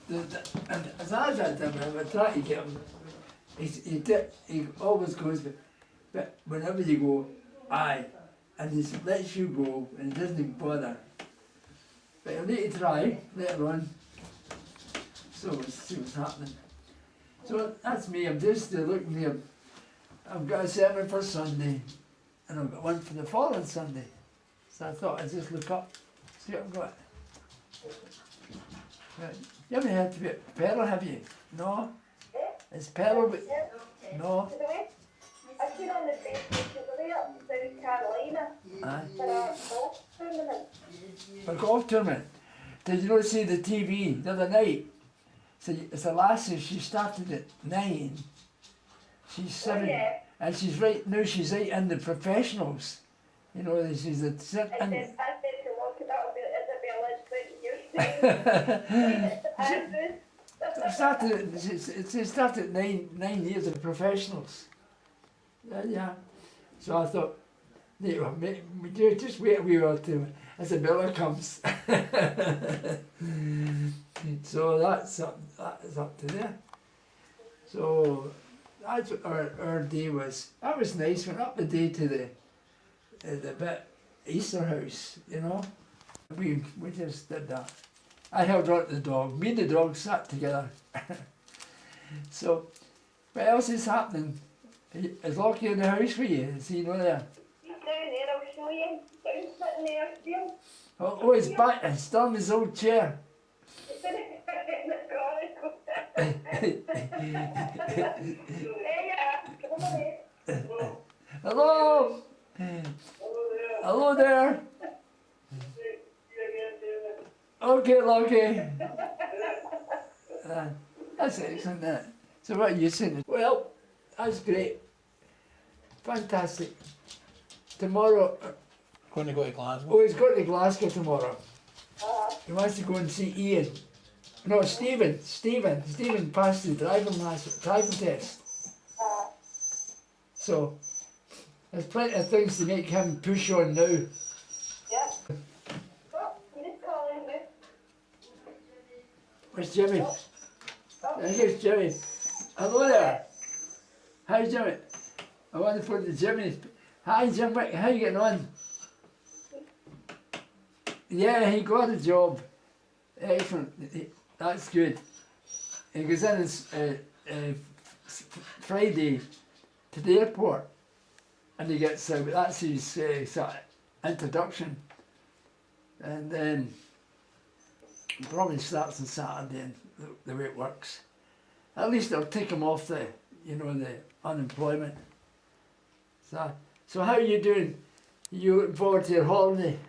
And as I did him, I try to get him. He always goes, but whenever you go, aye, and he lets you go and he doesn't bother. But he'll need to try later on. So we'll see what's happening. So that's me. I'm just looking here. I've got a sermon for Sunday, and I've got one for the following Sunday. So I thought I'd just look up, see what I've got. Right. You haven't heard of it, Pearl, have you? No? It's Pearl, but no. I've seen on the Facebook today up in South Carolina for a golf tournament. For a golf tournament? Did you not see the TV the other night? So it's a lassie, she started at 9. She's 7, Oh, yeah. and she's right now, she's right in the professionals. You know, she's a... I said to look at that, it'll be at 20 years. It started at 9 years of professionals. Yeah. So I thought, we do just wait a wee while till as the biller comes. So that's up to there. So that's what our day was. That was nice. Went up the day to the bit Easter house, you know. We just did that. I held on to the dog. Me and the dog sat together. So, what else is happening? Is Lockie in the house for you? Is he not there? He's down there, I'll show you. He's sitting there still. Oh, he's back and still in his old chair. He's in the Hello! Hello there! Okay, Lockie. That's excellent, that. So what are you saying? Well, that's great. Fantastic. Tomorrow... Going to go to Glasgow. Oh, he's going to Glasgow tomorrow. He wants to go and see Ian. No, Stephen. Stephen passed the driving test. So, there's plenty of things to make him push on now. Yeah. Oh, he's calling me. Where's Jimmy? Here's Jimmy. Hello there. Hi, Jimmy. I want to put the Jimmy. Hi, Jimmy. How you getting on? Yeah, he got a job. Excellent. That's good. He goes in his, Friday to the airport, and he gets that's his sort of introduction, and then probably starts on Saturday and the way it works. At least they'll take him off the unemployment. So how are you doing? You looking forward to your holiday?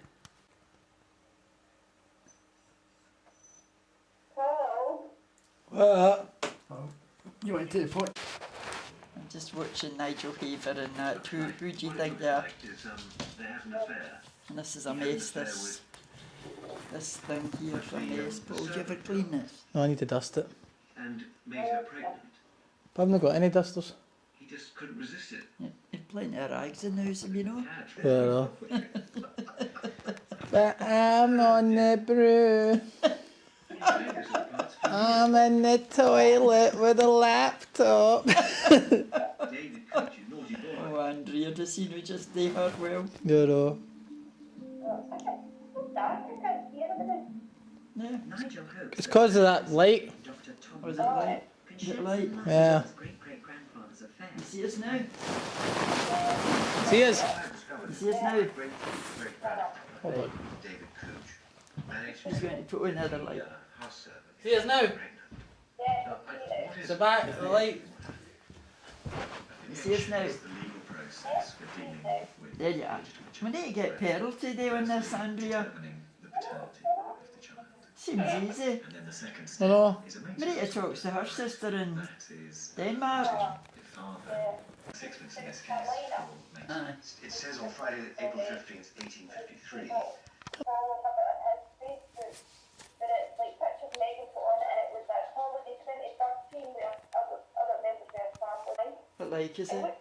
What? Oh, you went to the phone. I'm just watching Nigel Haver and that. Who do you think they are? And this is a mess, this thing here is a mess. Paul, do you ever clean this? No, I need to dust it. And made her pregnant. But I've not got any dusters. He just couldn't resist it. You've plenty of rags in the house, you know. Well, but I'm on the brew. I'm in the toilet with a laptop. David Coach, you naughty boy. Oh, Andrea, does he know just they heard well? You know. No. Nigel hopes It's because of that light. Dr. Tom Or is it light? Is it light? Yeah. great-great-grandfather's affair. You see us now? See us? You see us now? Great-great-grandfather, Hold on. David Coach, managed He's going to put on another light. house servant. See us now? What is The back, the light. You see us now? the legal process for dealing with There you are. We need to get Pearl today on this, Andrea. determining the paternity of the child. Seems easy. And then the second No, step no. is a We need to talk to her sister in That is Denmark. the father. 6 weeks in this case will make Aye. It says on Friday, April 15th, 1853. What like is it?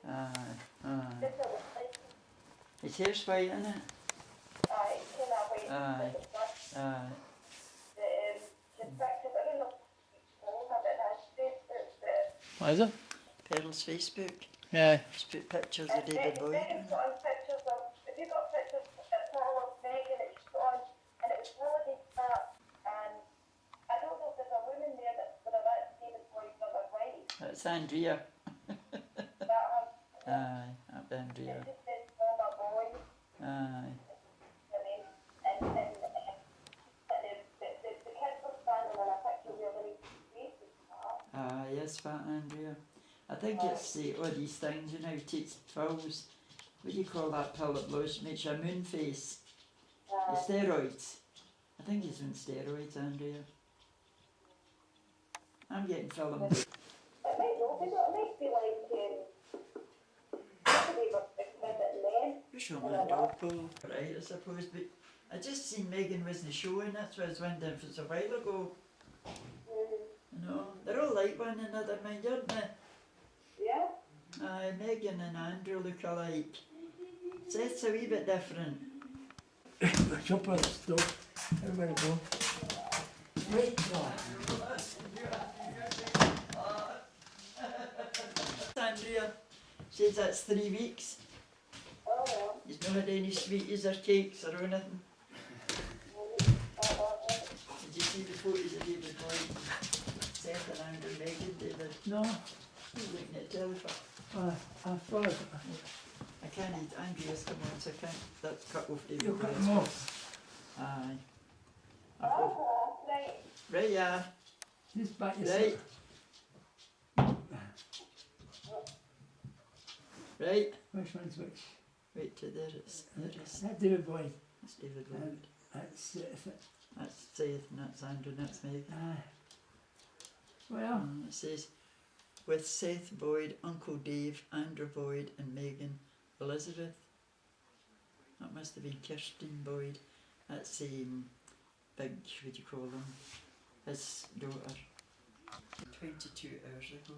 Aye, aye. His hair's white, isn't it? Aye, aye. What is it? Pearl's Facebook. Yeah. She's put pictures of David Boyd. Megan's got on pictures of, have you got pictures at all of Megan that she's got on, and it was holiday start, and I don't know if there's a woman there that would have actually David Boyd's other wife. That's Andrea. That has, Aye, that's Andrea. it just says former boy, Aye. I mean, and the kids were standing in a picture where there was faces are. Aye, yes, fat Andrea. I think it's all these things, you know, takes pills. What do you call that pill that blows, makes your moon face? The steroids. I think he's on steroids, Andrea. I'm getting filmed. It might not be, but it might be like, maybe we're exhibiting men. You're showing that dog pull. Right, I suppose, but I just seen Megan wasn't showing, that's why I was wondering if it's a while ago. You know, they're all like one another, mind, aren't they? Yeah? Aye, Megan and Andrew look alike. Seth's a wee bit different. Jump on the stove. Everybody go. Wait, Andrea says that's 3 weeks. Oh, well. He's not had any sweeties or cakes or anything. Did you see the photos of David Boyd? Seth and Andrew, Megan, David? no, He's looking at telephone. I thought I can't eat Andrea's come on, so I can't. That's cut off David you cut Boyd's. them off. Aye. I'll go. Oh, right. Right, yeah. Just back Right. yourself. Right. Which one's which? Right to there it's That's David Boyd. that's David Boyd. And that's That's Seth and that's Andrew and that's Megan. aye. Well, It says, with Seth Boyd, Uncle Dave, Andrew Boyd and Megan Elizabeth. That must have been Kirsten Boyd. That's big, what do you call them? His daughter. 22 hours ago.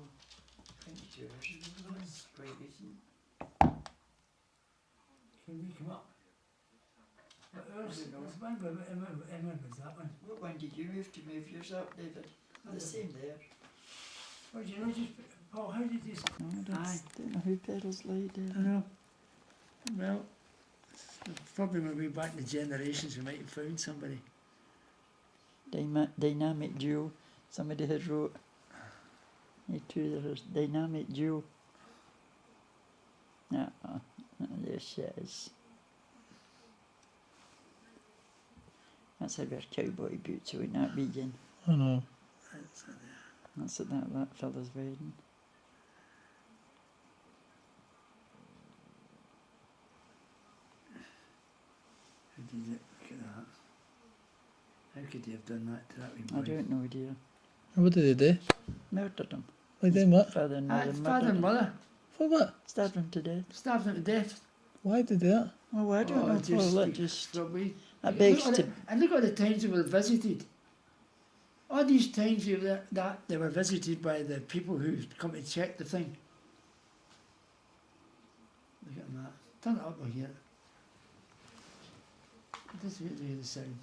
22 hours ago, that's quite recent. can we come up? What else? Emma was that one. What one did you move to move yours up, David? The same there. Well, do you know, just, Paul, how did you... Aye. Don't know who Pearl's like I there. know. Well, probably when we back in the generations we might have found somebody. Dynamic duo. Somebody had wrote. You two, there's dynamic duo. Yeah, there she is. That's how wear cowboy boots in that region. I know. That's That's what that fella's wearing. How did you look at that? How could you have done that to that wee boy? I don't know, dear. What did they do? Murdered him. Like them what? Father and mother Father murdered and him. mother For what? Stabbed him to death. stabbed him to death. Why did they do that? Oh, I don't know. Just probably. that begs Look at to. it, and look at the times they were visited. All these times they were visited by the people who come to check the thing. Look at that. Turn it up or here. This is the sound.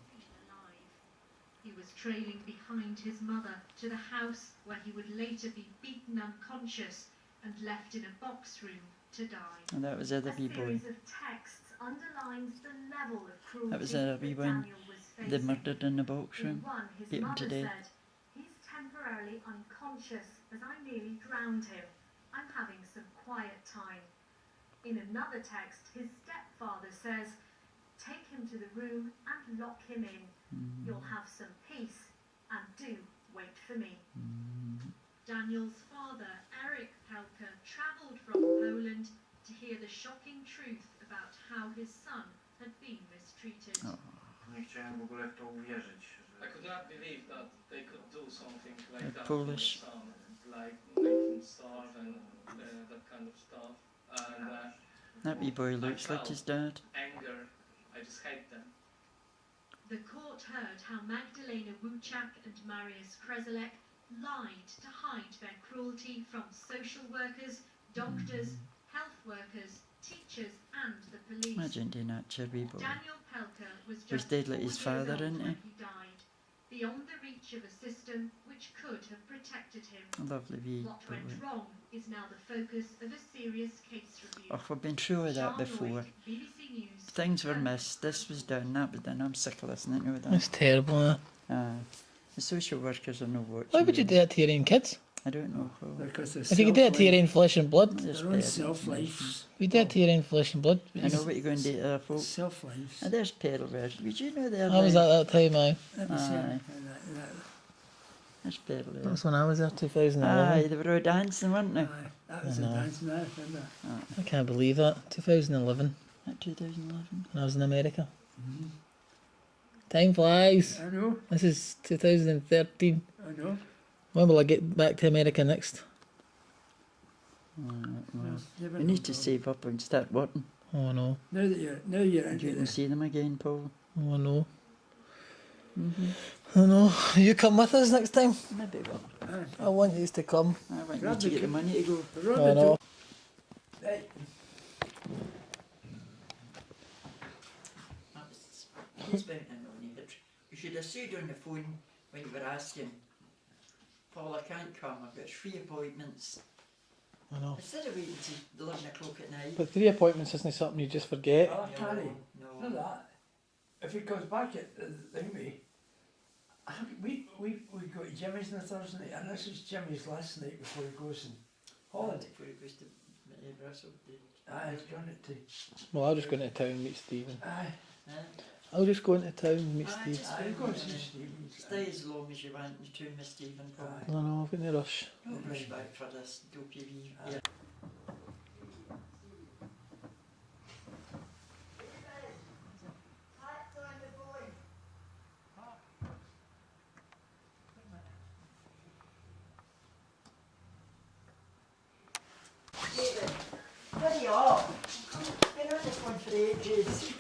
He was trailing behind his mother to the house where he would later be beaten unconscious and left in a box room to die. And that was the other A wee boy. series of texts underlines the level of cruelty That was the other wee that one. Daniel was They facing. murdered in the box In room. one, his beat him mother to death. said, "He's temporarily unconscious as I nearly drowned him. I'm having some quiet time." In another text, his stepfather says, "Take him to the room and lock him in. You'll have some peace, and do wait for me." Daniel's father, Eric Pelka, travelled from Poland to hear the shocking truth about how his son had been mistreated. Nie chciałem w ogóle w to uwierzyć. I could not believe that they could do something like They're that Polish. to my son, like make him starve and that kind of stuff. And That wee boy looks like his dad. anger, I just hate them. The court heard how Magdalena Wuchak and Marius Kreselek lied to hide their cruelty from social workers, doctors, health workers, teachers and the police. Imagine doing that to a wee boy. Daniel Pelka was He was just dead like 4 his years father, old isn't he? when he died, beyond the reach of a system which could have protected him. A lovely wee What went boy. wrong is now the focus of a serious case review. Oh, we've been through all that before. BBC News. Things were missed. This was done, that was done. I'm sick of listening to that. That's terrible, eh? The social workers are no watching. Why would you do that to your own kids? I don't know. How. Because If you could do it to your own flesh and blood, Just their own bad. self-lives. if you do it to your own flesh and blood. I know what you're going to do to other folk. Self-lives. And there's perverse. Would you know there? I was at that time, aye. Let me see. Aye. There's perverse. That's when I was there, 2011. Aye, they were all dancing, weren't they? Aye, that was a know. dance now, isn't it? I can't believe that. 2011, At 2011. when I was in America. Time flies. I know, This is 2013. I know. When will I get back to America next? We need to save up and start working. Oh no. Now you're And you into can this. see them again, Paul. Oh no. Oh no. You come with us next time? Maybe well. I want you to come. I want you Grab to the get the c- money to go. Oh no. Right. He's been in on you. You should have said on the phone when you were asking, Paul, I can't come, I've got 3 appointments. I know. Instead of waiting till 11 o'clock at night. But 3 appointments isn't something you just forget. Oh, Carrie, no. know that. If he comes back at the thingy, we go to Jimmy's on a Thursday night, and this is Jimmy's last night before he goes in Holland. Before he goes to Brussels. Aye, he's going it to. Well, I'll just go into town and meet Stephen. Aye, I'll just go into town and meet Aye, Steve. just- aye, go and see Stevens. Stay as long as you want to, Miss Stephen, Paul. Aye. No, no, I've got no rush. Don't rush back for this dopey wee. Aye. David, hurry up. Been on this one for ages.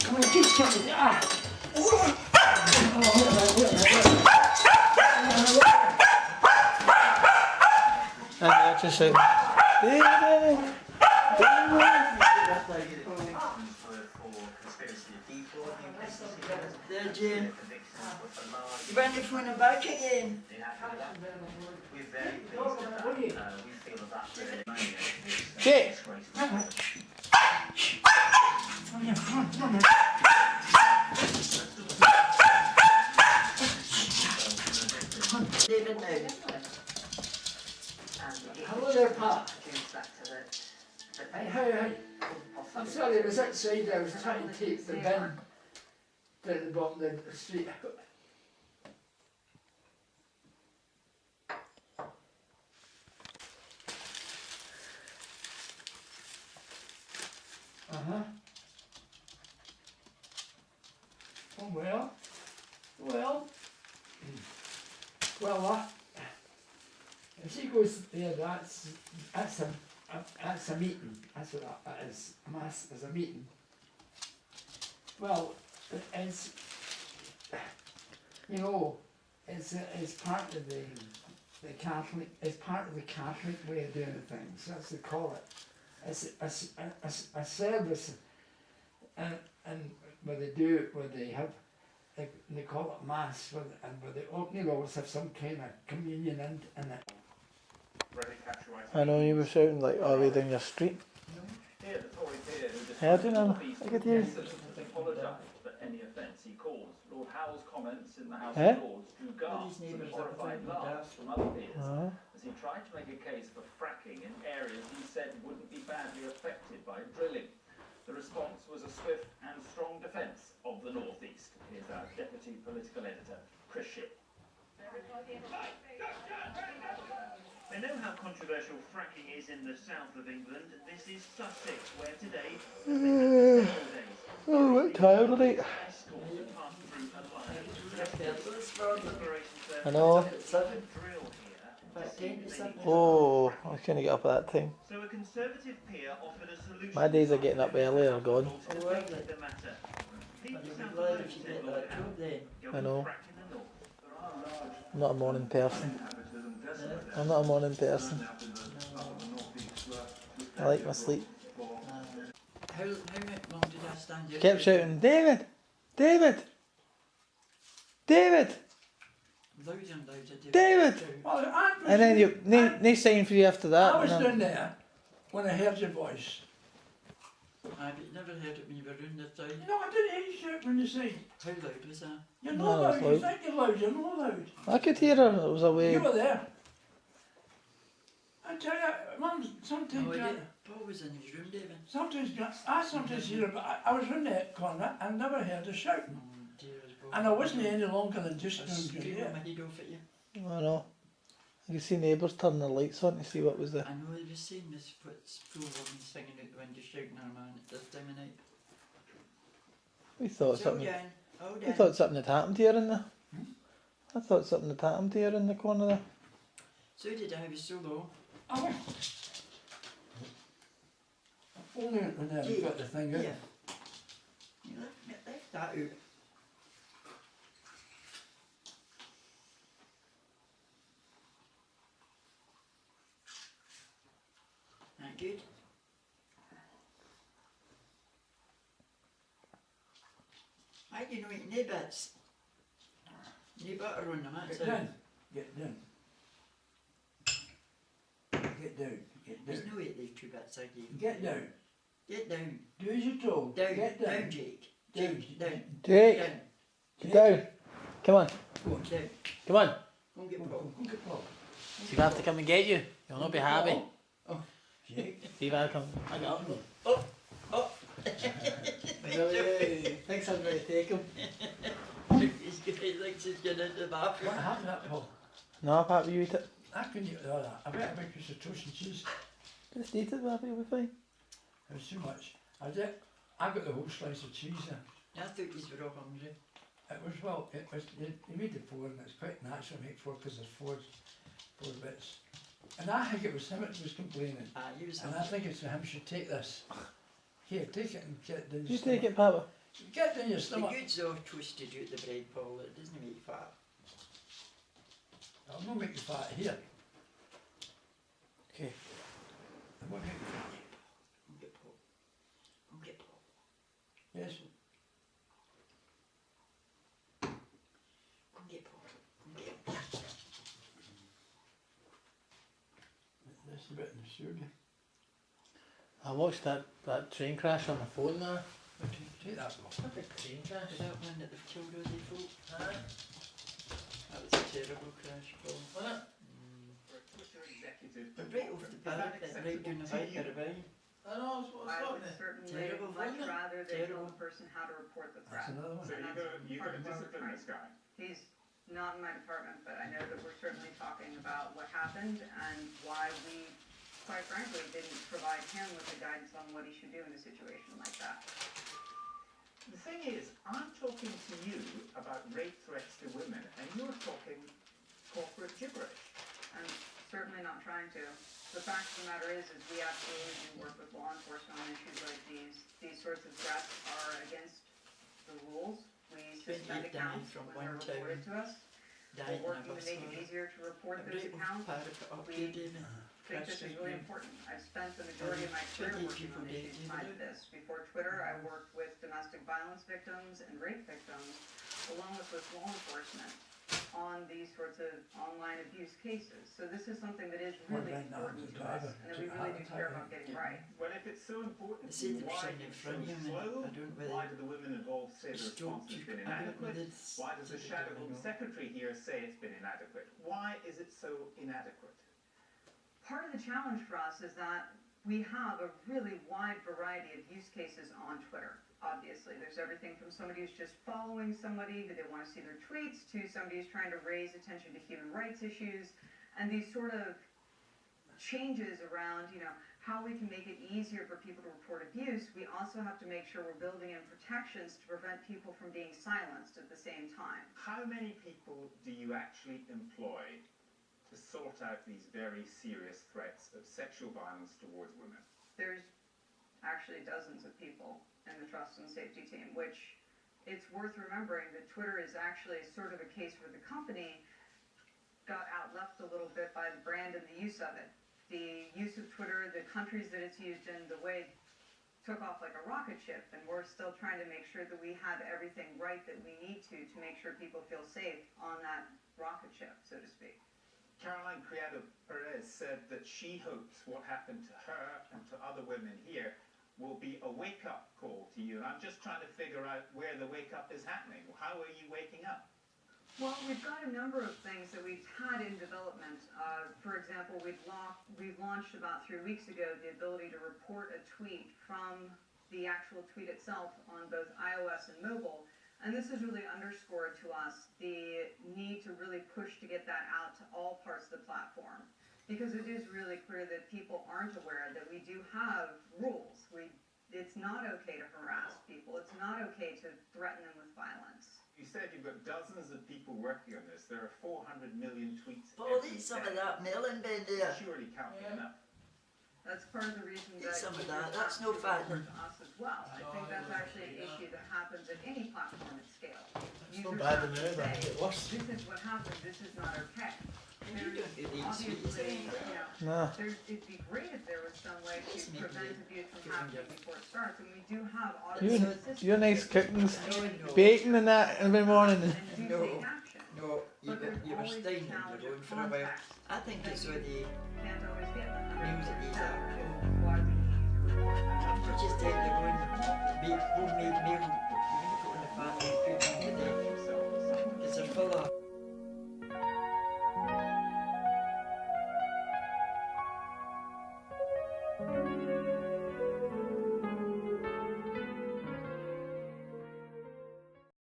Come on, just come. Ah! I just say, David! There, Jane. You want your phone back again? Jay! David, now. Hello there, Pat. Hey, hey. I'm sorry, I was outside, I was trying to take the bin down the bottom of the street. Uh-huh. Oh, well, if she goes there, that's a meeting. That's what that is. Mass is a meeting. Well, it's it's part of the Catholic. It's part of the Catholic way of doing things. That's what they call it. It's a service, and where they have. They call it Mass, where they always have some kind of communion in it. I know you were shouting like all the way down your street. Yeah, I don't know. I could hear you. apologised for any offence he caused. Lord Howe's comments in the House Eh? of Lords drew gasps and horrified laughs from other peers as he tried to make a case for fracking in areas he said wouldn't be badly affected by drilling. The response was a swift and strong defence of the North East. Here's our Deputy Political Editor, Chris Shipp. They know how controversial fracking is in the south of England. This is Sussex, where today Oh, I'm tired of it. I know. Oh, I couldn't get up at that time. So a Conservative peer offered a solution. My days of getting up early are gone. I know. I'm not a morning person. I'm not a morning person. I like my sleep. How long did I stand here? Kept shouting, David! David! David! Louder and louder. David! Well, I was, And then you, no sign for you after that. I was and then- down there when I heard your voice. Aye, but you never heard it when you were round the side. No, I didn't hear you shout when you sang. How loud was that? You're No, not that's loud, you loud. think you're loud, you're not loud. I could hear her, it was away. You were there. I tell you, Mum, sometimes, Oh, Jack, Paul was in his room, David. sometimes, I sometimes hear her, but I was in that corner and never heard her shouting. Oh dear, as well. And I wasn't any longer than I just was down screaming there. my head off at you. I know. I could see neighbours turning the lights on to see what was the... I know they were saying this puts full woman singing out the window shouting her man at this time of night. We thought So something... down, oh We down. thought something had happened here in the... I thought something had happened here in the corner there. So did I was so low. I went. Only when I got the thing out. Yeah. You left that out. That good? I do not eat no bits. No butter on them, that's Get it. down. Get down. Get down. Get There's down. no eat these 2 bits I gave you. Get down. Get down. Do as you're told. Down. Get down. Down, Jake. Down. Jake, down. Jake! Down. Get down! Come on, Go on. Down. come on! Go and get Go on, Paul. go on, get Paul. Steve, I have to come and get you. You'll not be happy. Jake. Steve, I'll come. I got him. Oh! Oh! Thinks I'm going to take him. He's thinks he's getting into the bathroom. What happened to that, Paul? No, Pat, you eat it. I couldn't eat all that. I bet a big piece of toast and cheese. Just eat it, Pappy, you'll be fine. It was too much. I got the whole slice of cheese there. I thought you were all hungry. It was, well, it was, you made the 4 and it's quite natural to make 4 because there's four bits. And I think it was him that was complaining. Ah, you was And I think it's for him should take this. Here, take it and get it down your You stomach. take it, Papa. Get it down your The stomach. good's all toasted out the bread, Paul. It doesn't make you fat. I'll not make you fat here. Okay. I won't make you fat. Go and get Paul. Go and get Paul. Yes. Go and get Paul. Go and get him. This is a bit in the sewer. I watched that train crash on my phone there. Take that, Paul. What a big train crash. Is that one that they've killed all the folk? Huh? That was a terrible crash, Paul. Wasn't it? But right off the parapet, right down the bike at the way. I know, what's I would happening? certainly Terrible, much wasn't it? rather they tell Terrible. the person how to report the That's threat. another one. So And you're part going to of what we're discipline trying- this guy? He's not in my department, but I know that we're certainly talking about what happened and why we, quite frankly, didn't provide him with the guidance on what he should do in a situation like that. The thing is, I'm talking to you about rape threats to women, and you're talking corporate gibberish. I'm certainly not trying to. The fact of the matter is we absolutely do work with law enforcement on issues like these. These sorts of threats are against the rules. We suspend 28 accounts from when they're one town. reported to us. Died We're in a working to bus make it lorry. easier to report And those right off the accounts. parapet up We- there, David. I think this is Crashed really right important. I've spent the majority of my career 28 working on people issues dead, like didn't this. Before Twitter, I worked with domestic violence victims and rape victims, along with law enforcement, on these sorts of online abuse cases. So this is something that is Well, really right now, important the to us, driver- and that we to really do care have about it, getting yeah. right. Well, if it's so important They to said you, there was why something is it in front of so him, slow? and I don't know Why whether do the women involved say the stopped response has you. been I don't know inadequate? whether it's... Why does the Shadow Home Secretary here say it's been inadequate? Why is it so inadequate? Part of the challenge for us is that we have a really wide variety of use cases on Twitter. Obviously, there's everything from somebody who's just following somebody who they want to see their tweets to somebody who's trying to raise attention to human rights issues, and these sort of changes around, how we can make it easier for people to report abuse. We also have to make sure we're building in protections to prevent people from being silenced at the same time. How many people do you actually employ to sort out these very serious threats of sexual violence towards women? There's actually dozens of people in the trust and safety team, which it's worth remembering that Twitter is actually sort of a case where the company got outleft a little bit by the brand and the use of it. The use of Twitter, the countries that it's used in, the way took off like a rocket ship, and we're still trying to make sure that we have everything right that we need to make sure people feel safe on that rocket ship, so to speak. Caroline Criado Perez said that she hopes what happened to her and to other women here will be a wake-up call to you. And I'm just trying to figure out where the wake-up is happening. How are you waking up? Well, we've got a number of things that we've had in development. For example, we've launched about 3 weeks ago the ability to report a tweet from the actual tweet itself on both iOS and mobile. And this has really underscored to us the need to really push to get that out to all parts of the platform. Because it is really clear that people aren't aware that we do have rules. It's not okay to harass people. It's not okay to threaten them with violence. You said you've got dozens of people working on this. There are 400 million tweets Paul, every eat some of day. that melon, Ben, there. Surely can't be enough. That's part of the reason Eat that some of users that. have That's to no report fattening. to us as well. I think that's actually an issue that happens at any platform at scale. It's not Users bad have in to there, but say, it worse. this is what happened, this is not okay. You don't get these sweets, Obviously, eh? Nah. it'd be great if there was some way to Just make prevent it abuse from good happening enough. before it starts, and we do have You, automated systems. your nice cookings, No. bacon and that every morning. And do No. take action. No, But there's you were always the staying and challenge you're of going for a while. context I think that it's you when you can't always get music 100% is coverage. out.